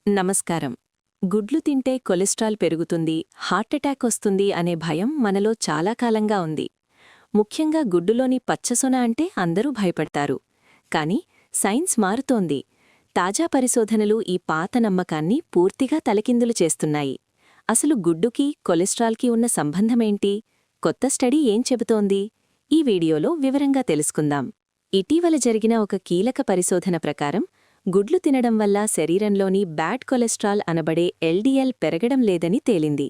నమస్కారం. గుడ్లు తింటే కొలెస్ట్రాల్ పెరుగుతుంది, హార్టెటాక్ వస్తుంది అనే భయం మనలో చాలా కాలంగా ఉంది. ముఖ్యంగా గుడ్డులోని పచ్చసొన అంటే అందరూ భయపడతారు. కాని సైన్స్ మారుతోంది. తాజా పరిశోధనలు ఈ పాత నమ్మకాన్ని పూర్తిగా తలకిందులు చేస్తున్నాయి. అసలు గుడ్డుకి కొలెస్ట్రాల్కి ఉన్న సంబంధమేంటి? కొత్త స్టడీ ఏం చెబుతోంది? ఈ వీడియోలో వివరంగా తెలుసుకుందాం. ఇటీవల జరిగిన ఒక కీలక పరిశోధన ప్రకారం గుడ్లు తినడం వల్ల శరీరంలోని బ్యాడ్ కొలెస్ట్రాల్ అనబడే ఎల్డీఎల్ పెరగడం లేదని తేలింది.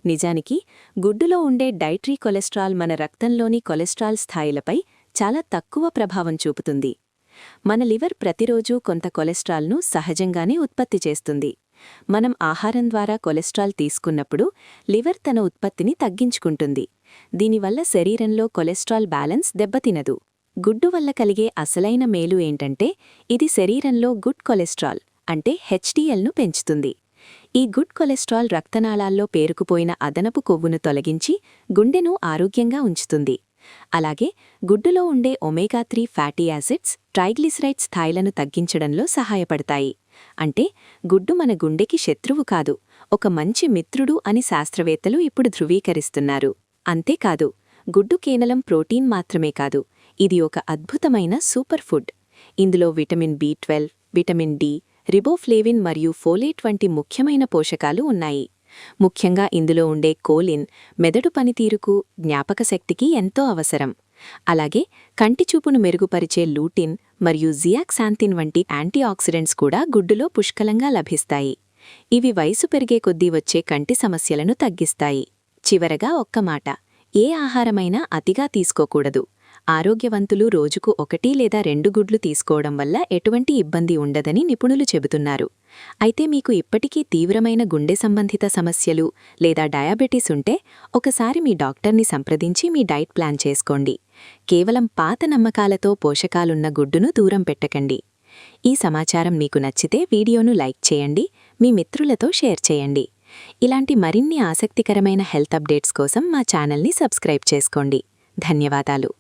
నిజానికి గుడ్డులో ఉండే డైటరీ కొలెస్ట్రాల్ మన రక్తంలోని కొలెస్ట్రాల్ స్థాయిలపై చాలా తక్కువ ప్రభావం చూపుతుంది. మన లివర్ ప్రతిరోజూ కొంత కొలెస్ట్రాల్ను సహజంగానే ఉత్పత్తి చేస్తుంది. మనం ఆహారం ద్వారా కొలెస్ట్రాల్ తీసుకున్నప్పుడు లివర్ తన ఉత్పత్తిని తగ్గించుకుంటుంది. దీనివల్ల శరీరంలో కొలెస్ట్రాల్ బ్యాలెన్స్ దెబ్బతినదు. గుడ్డు వల్ల కలిగే అసలైన మేలు ఏంటంటే ఇది శరీరంలో గుడ్ కొలెస్ట్రాల్ అంటే హెచ్డీఎల్ను పెంచుతుంది. ఈ గుడ్ కొలెస్ట్రాల్ రక్తనాళాల్లో పేరుకుపోయిన అదనపు కొవ్వును తొలగించి గుండెను ఆరోగ్యంగా ఉంచుతుంది. అలాగే గుడ్డులో ఉండే ఒమేగా-3 ఫ్యాటీ యాసిడ్స్ ట్రైగ్లిసరైడ్ స్థాయిలను తగ్గించడంలో సహాయపడతాయి. అంటే గుడ్డు మన గుండెకి శత్రువు కాదు, ఒక మంచి మిత్రుడు అని శాస్త్రవేత్తలు ఇప్పుడు ధృవీకరిస్తున్నారు. అంతేకాదు, గుడ్డు కేవలం ప్రోటీన్ మాత్రమే కాదు, ఇది ఒక అద్భుతమైన సూపర్ ఫుడ్. ఇందులో విటమిన్ బి12, విటమిన్ డి, రిబోఫ్లేవిన్ మరియు ఫోలేట్ వంటి ముఖ్యమైన పోషకాలు ఉన్నాయి. ముఖ్యంగా ఇందులో ఉండే కోలిన్ మెదడు పనితీరుకు, జ్ఞాపకశక్తికి ఎంతో అవసరం. అలాగే కంటిచూపును మెరుగుపరిచే లూటిన్ మరియు జియాక్సాంతిన్ వంటి యాంటీఆక్సిడెంట్స్ కూడా గుడ్డులో పుష్కలంగా లభిస్తాయి. ఇవి వయసు పెరిగే కొద్దీ వచ్చే కంటి సమస్యలను తగ్గిస్తాయి. చివరగా ఒక్క మాట, ఏ ఆహారమైనా అతిగా తీసుకోకూడదు. ఆరోగ్యవంతులు రోజుకు 1 లేదా 2 గుడ్లు తీసుకోవడం వల్ల ఎటువంటి ఇబ్బంది ఉండదని నిపుణులు చెబుతున్నారు. అయితే మీకు ఇప్పటికీ తీవ్రమైన గుండె సంబంధిత సమస్యలు లేదా డయాబెటీస్ ఉంటే ఒకసారి మీ డాక్టర్ని సంప్రదించి మీ డైట్ ప్లాన్ చేసుకోండి. కేవలం పాత నమ్మకాలతో పోషకాలున్న గుడ్డును దూరం పెట్టకండి. ఈ సమాచారం మీకు నచ్చితే వీడియోను లైక్ చేయండి, మీ మిత్రులతో షేర్ చేయండి. ఇలాంటి మరిన్ని ఆసక్తికరమైన హెల్త్ అప్డేట్స్ కోసం మా ఛానల్ని సబ్స్క్రైబ్ చేసుకోండి. ధన్యవాదాలు.